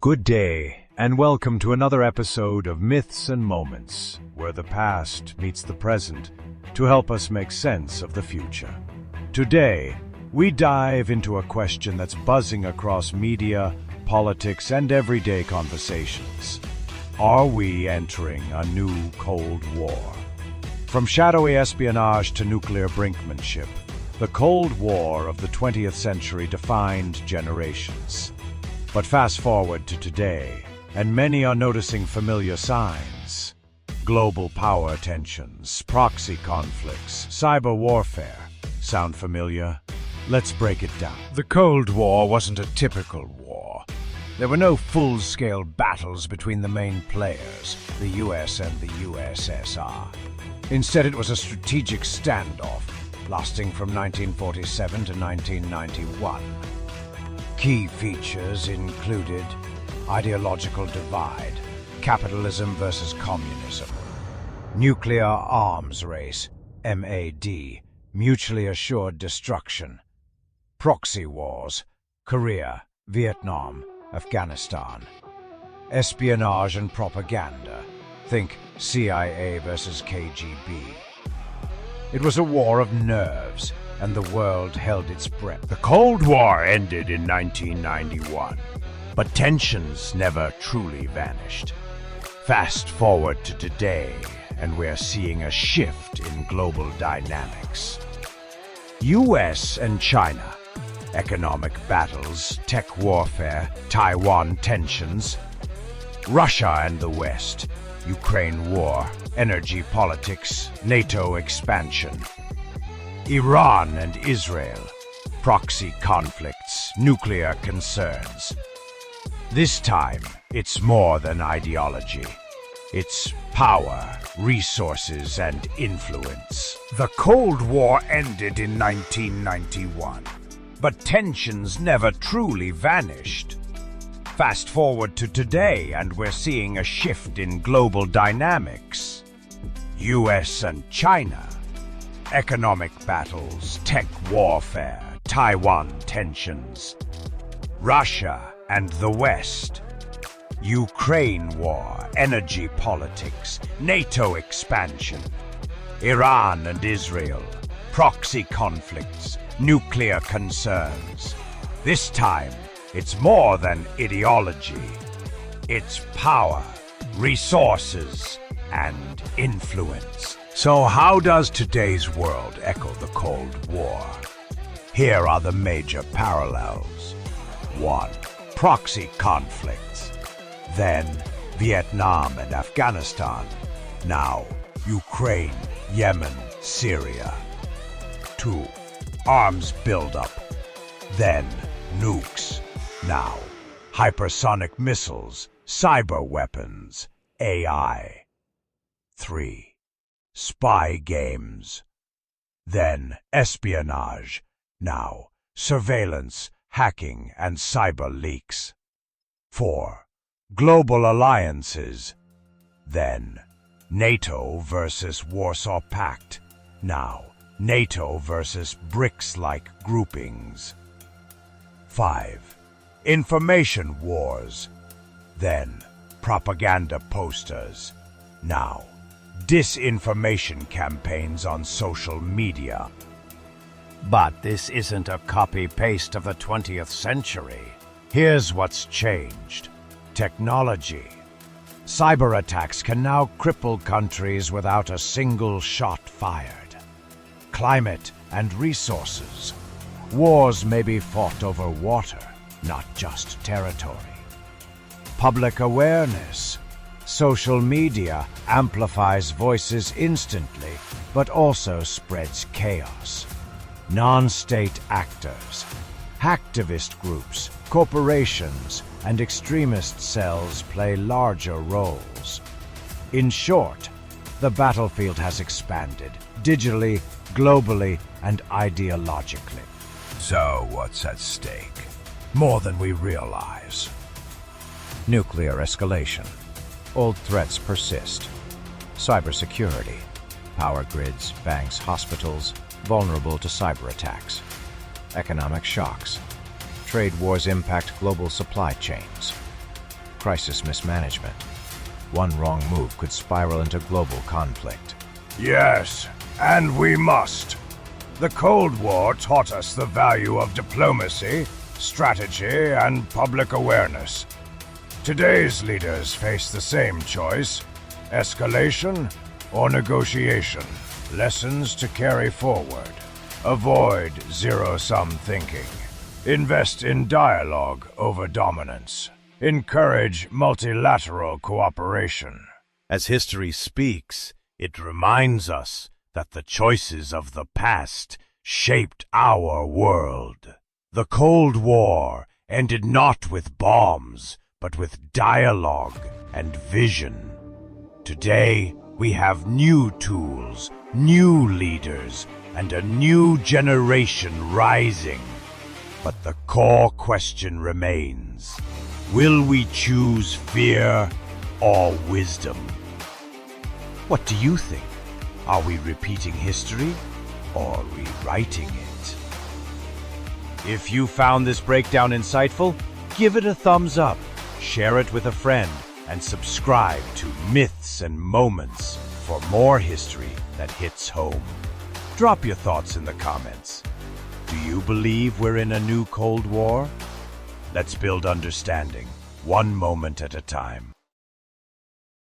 Good day, and welcome to another episode of Myths and Moments, where the past meets the present to help us make sense of the future. Today, we dive into a question that's buzzing across media, politics, and everyday conversations. Are we entering a new Cold War? From shadowy espionage to nuclear brinkmanship, the Cold War of the 20th century defined generations. But fast forward to today, and many are noticing familiar signs. Global power tensions, proxy conflicts, cyber warfare. Sound familiar? Let's break it down. The Cold War wasn't a typical war. There were no full-scale battles between the main players, the US and the USSR. Instead, it was a strategic standoff, lasting from 1947 to 1991. Key features included ideological divide, capitalism versus communism, nuclear arms race, MAD, mutually assured destruction, proxy wars, Korea, Vietnam, Afghanistan, espionage and propaganda, think CIA versus KGB. It was a war of nerves, and the world held its breath. The Cold War ended in 1991, but tensions never truly vanished. Fast forward to today, and we're seeing a shift in global dynamics. US and China, economic battles, tech warfare, Taiwan tensions. Russia and the West, Ukraine war, energy politics, NATO expansion. Iran and Israel, proxy conflicts, nuclear concerns. This time, it's more than ideology. It's power, resources, and influence. The Cold War ended in 1991, But tensions never truly vanished. Fast forward to today, and we're seeing a shift in global dynamics. US and China, economic battles, tech warfare, Taiwan tensions. Russia and the West, Ukraine war, energy politics, NATO expansion. Iran and Israel, proxy conflicts, nuclear concerns. This time, it's more than ideology. It's power, resources, and influence. So how does today's world echo the Cold War? Here are the major parallels. 1. Proxy conflicts. Then Vietnam and Afghanistan. Now Ukraine, Yemen, Syria. 2. Arms buildup. Then nukes. Now hypersonic missiles, cyber weapons, AI. 3. Spy games. Then espionage. Now surveillance, hacking, and cyber leaks. 4. Global alliances. Then NATO versus Warsaw Pact. Now NATO versus BRICS-like groupings. 5. Information wars. Then propaganda posters. Now disinformation campaigns on social media. But this isn't a copy-paste of the 20th century. Here's what's changed. Technology. Cyber attacks can now cripple countries without a single shot fired. Climate and resources. Wars may be fought over water, not just territory. Public awareness. Social media amplifies voices instantly, but also spreads chaos. Non-state actors, hacktivist groups, corporations, and extremist cells play larger roles. In short, the battlefield has expanded, digitally, globally, and ideologically. So what's at stake? More than we realize. Nuclear escalation. Old threats persist. Cybersecurity. Power grids, banks, hospitals, vulnerable to cyber attacks. Economic shocks. Trade wars impact global supply chains. crisis mismanagement. One wrong move could spiral into global conflict. Yes, and we must. The Cold War taught us the value of diplomacy, strategy, and public awareness. Today's leaders face the same choice: escalation or negotiation. Lessons to carry forward. Avoid zero-sum thinking. Invest in dialogue over dominance. Encourage multilateral cooperation. As history speaks, it reminds us that the choices of the past shaped our world. The Cold War ended not with bombs, but with dialogue and vision. Today, we have new tools, new leaders, and a new generation rising. But the core question remains: will we choose fear or wisdom? What do you think? Are we repeating history or rewriting it? If you found this breakdown insightful, give it a thumbs up, share it with a friend, and subscribe to Myths and Moments for more history that hits home. Drop your thoughts in the comments. Do you believe we're in a new Cold War? Let's build understanding, one moment at a time.